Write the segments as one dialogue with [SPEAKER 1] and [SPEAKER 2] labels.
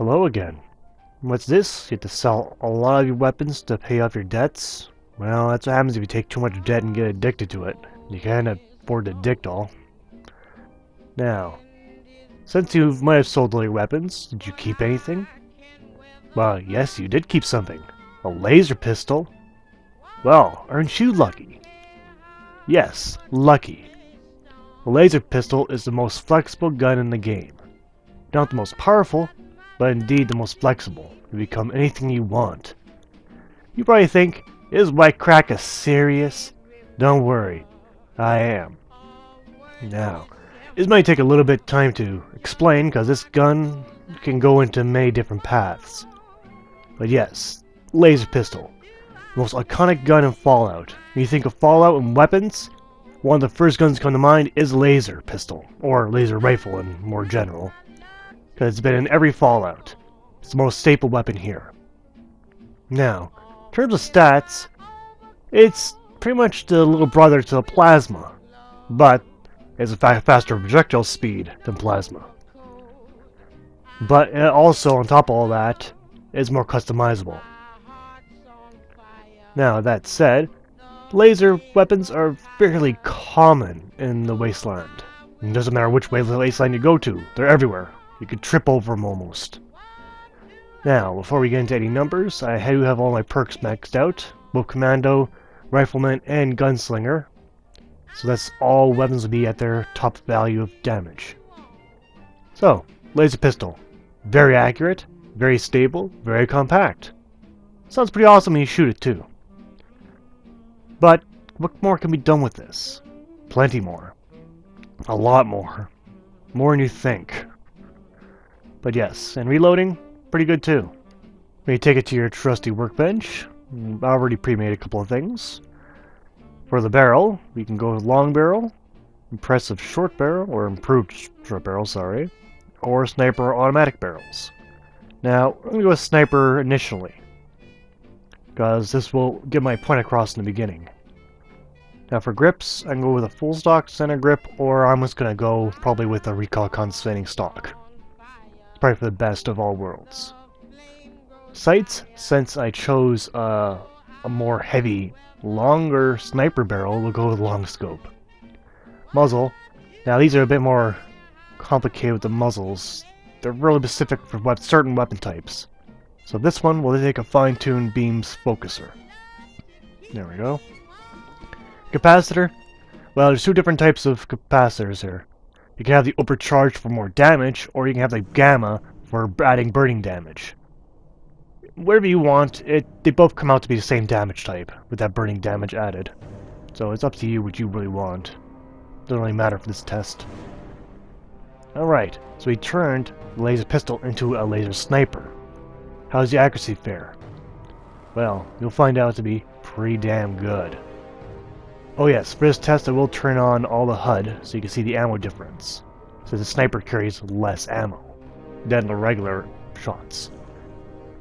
[SPEAKER 1] Hello again. What's this? You have to sell a lot of your weapons to pay off your debts? Well, that's what happens if you take too much debt and get addicted to it. You can't afford to addict all. Now, since you might have sold all your weapons, did you keep anything? Well, yes, you did keep something. A laser pistol. Well, aren't you lucky? Yes, lucky. A laser pistol is the most flexible gun in the game. Not the most powerful, but indeed the most flexible. You become anything you want. You probably think, is White Cracker serious? Don't worry, I am. Now, this might take a little bit of time to explain, because this gun can go into many different paths. But yes, laser pistol. The most iconic gun in Fallout. When you think of Fallout and weapons, one of the first guns that come to mind is laser pistol, or laser rifle in more general. Because it's been in every Fallout. It's the most staple weapon here. Now, in terms of stats, it's pretty much the little brother to the plasma, but it has a faster projectile speed than plasma. But also, on top of all that, it's more customizable. Now, that said, laser weapons are fairly common in the Wasteland. It doesn't matter which way the Wasteland you go to, they're everywhere. You could trip over them almost. Now, before we get into any numbers, I do have all my perks maxed out. Both Commando, Rifleman, and Gunslinger. So that's all weapons will be at their top value of damage. So, laser pistol. Very accurate, very stable, very compact. Sounds pretty awesome when you shoot it too. But, what more can be done with this? Plenty more. A lot more. More than you think. But yes, and reloading, pretty good too. When you take it to your trusty workbench, I already pre-made a couple of things. For the barrel, we can go with long barrel, impressive short barrel, or improved short barrel, sorry, or sniper automatic barrels. Now, I'm going to go with sniper initially, because this will get my point across in the beginning. Now for grips, I can go with a full stock center grip, or I'm just going to go probably with a recoil compensating stock. Probably for the best of all worlds. Sights, since I chose a more heavy, longer sniper barrel, we'll go with long scope. Muzzle, now these are a bit more complicated with the muzzles. They're really specific for certain weapon types. So this one will take a fine-tuned beams focuser. There we go. Capacitor, well, there's two different types of capacitors here. You can have the overcharged for more damage, or you can have the gamma for adding burning damage. Whatever you want, they both come out to be the same damage type, with that burning damage added. So it's up to you what you really want. Doesn't really matter for this test. Alright, so we turned the laser pistol into a laser sniper. How's the accuracy fare? Well, you'll find out to be pretty damn good. Oh yes, for this test I will turn on all the HUD so you can see the ammo difference. So the sniper carries less ammo than the regular shots.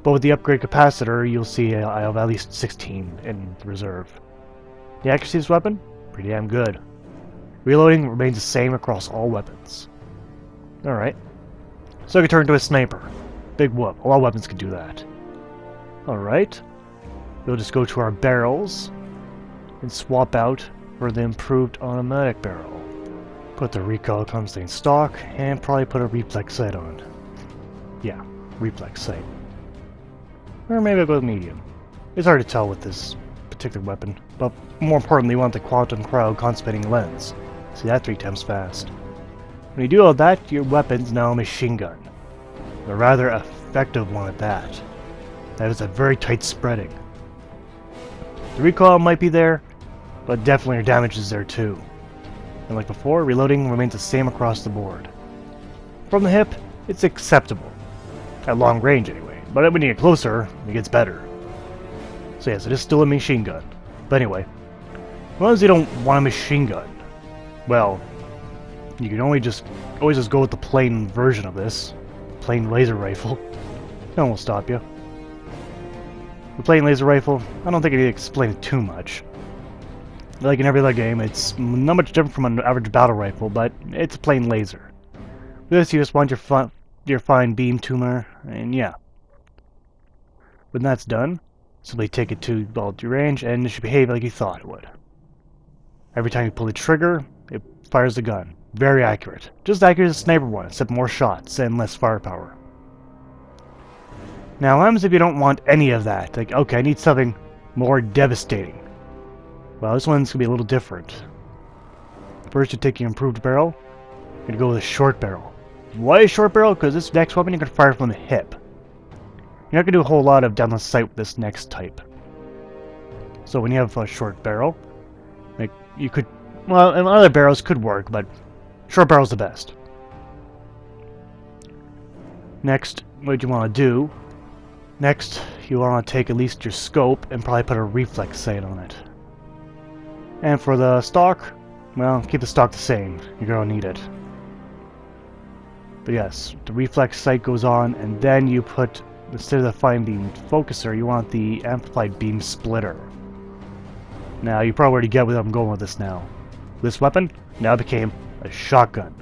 [SPEAKER 1] But with the upgrade capacitor, you'll see I have at least 16 in reserve. The accuracy of this weapon? Pretty damn good. Reloading remains the same across all weapons. Alright. So I can turn to a sniper. Big whoop. A lot of weapons can do that. Alright. We'll just go to our barrels and swap out for the improved automatic barrel. Put the recoil compensating stock and probably put a reflex sight on. Yeah, reflex sight. Or maybe I'll go with medium. It's hard to tell with this particular weapon, but more importantly, we want the quantum cryo constipating lens. See that 3 times fast. When you do all that, your weapon's now a machine gun. A rather effective one at that. That is a very tight spreading. The recoil might be there, but definitely your damage is there too. And like before, reloading remains the same across the board. From the hip, it's acceptable. At long range anyway, but when you get closer, it gets better. So yes, it is still a machine gun. But anyway, as long as you don't want a machine gun, well, you can always just go with the plain version of this. Plain laser rifle. No one will stop you. The plain laser rifle, I don't think I need to explain it too much. Like in every other game, it's not much different from an average battle rifle, but it's a plain laser. With this, you just want your your fine beam tuner, and yeah. When that's done, simply take it to your range, and it should behave like you thought it would. Every time you pull the trigger, it fires the gun. Very accurate. Just as accurate as a sniper one, except more shots and less firepower. Now, what happens if you don't want any of that? Like, okay, I need something more devastating. Well, this one's going to be a little different. First, you take your improved barrel. You're going to go with a short barrel. Why a short barrel? Because this next weapon, you're going to fire from the hip. You're not going to do a whole lot of down the sight with this next type. So when you have a short barrel, like you could, well, and other barrels could work, but short barrel's the best. Next, what you want to do, next you want to take at least your scope and probably put a reflex sight on it. And for the stock, well, keep the stock the same. You're going to need it. But yes, the reflex sight goes on, and then you put, instead of the fine beam focuser, you want the amplified beam splitter. Now, you probably already get where I'm going with this now. This weapon now became a shotgun.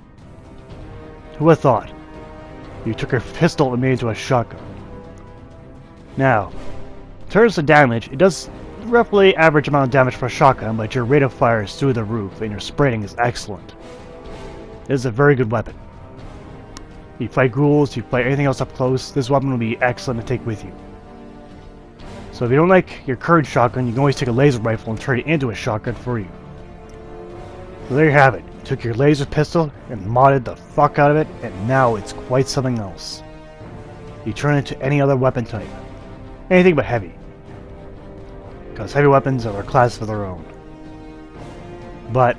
[SPEAKER 1] Who would have thought? You took your pistol and made it into a shotgun. Now, in terms of damage, it does roughly average amount of damage for a shotgun, but your rate of fire is through the roof, and your spraying is excellent. It is a very good weapon. You fight ghouls, you fight anything else up close, this weapon will be excellent to take with you. So if you don't like your current shotgun, you can always take a laser rifle and turn it into a shotgun for you. So there you have it. You took your laser pistol and modded the fuck out of it, and now it's quite something else. You turn it into any other weapon type. Anything but heavy. Because heavy weapons are a class of their own. But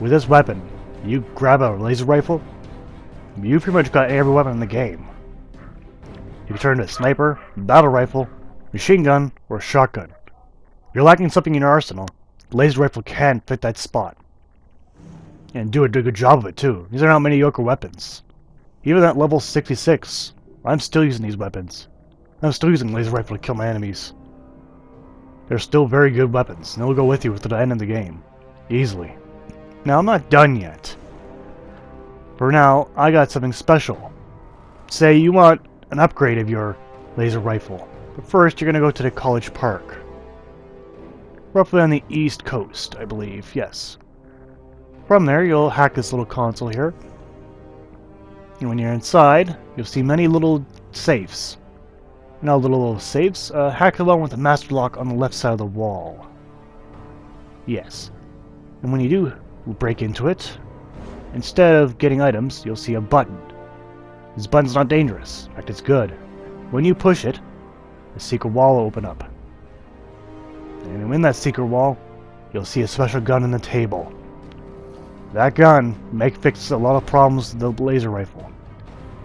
[SPEAKER 1] with this weapon, you grab a laser rifle, you pretty much got every weapon in the game. You can turn into a sniper, battle rifle, machine gun, or a shotgun. If you're lacking something in your arsenal, the laser rifle can fit that spot. And do a good job of it too. These are not mediocre weapons. Even at level 66, I'm still using these weapons. I'm still using laser rifle to kill my enemies. They're still very good weapons, and they'll go with you to the end of the game. Easily. Now, I'm not done yet. For now, I got something special. Say you want an upgrade of your laser rifle. But first, you're going to go to the college park. Roughly on the east coast, I believe. Yes. From there, you'll hack this little console here. And when you're inside, you'll see many little safes. Now little safes, hack along with the master lock on the left side of the wall. Yes. And when you do break into it, instead of getting items, you'll see a button. This button's not dangerous. In fact, it's good. When you push it, a secret wall will open up. And in that secret wall, you'll see a special gun on the table. That gun may fix a lot of problems with the laser rifle.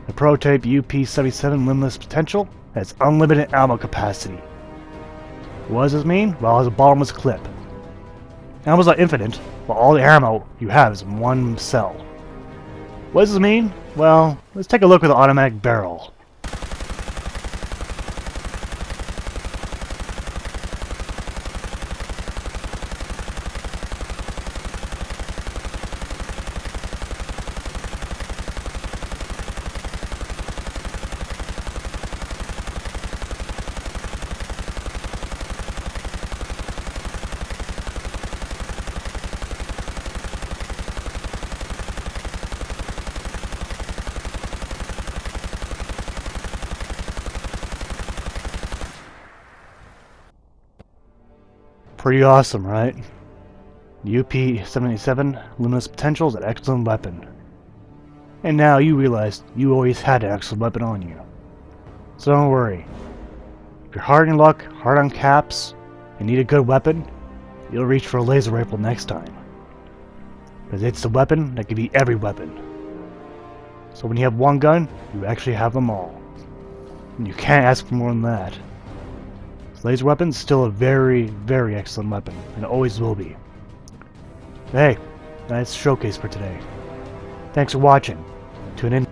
[SPEAKER 1] The prototype UP-77 Limitless Potential has unlimited ammo capacity. What does this mean? Well, it has a bottomless clip. Ammo's not infinite, but all the ammo you have is in one cell. What does this mean? Well, let's take a look at the automatic barrel. Pretty awesome, right? UP-77 Limitless Potential is an excellent weapon. And now you realize you always had an excellent weapon on you. So don't worry. If you're hard in luck, hard on caps, and need a good weapon, you'll reach for a laser rifle next time. Because it's the weapon that can be every weapon. So when you have one gun, you actually have them all. And you can't ask for more than that. Laser weapon's still a very, very excellent weapon, and it always will be. Hey, that's showcase for today. Thanks for watching. Tune in.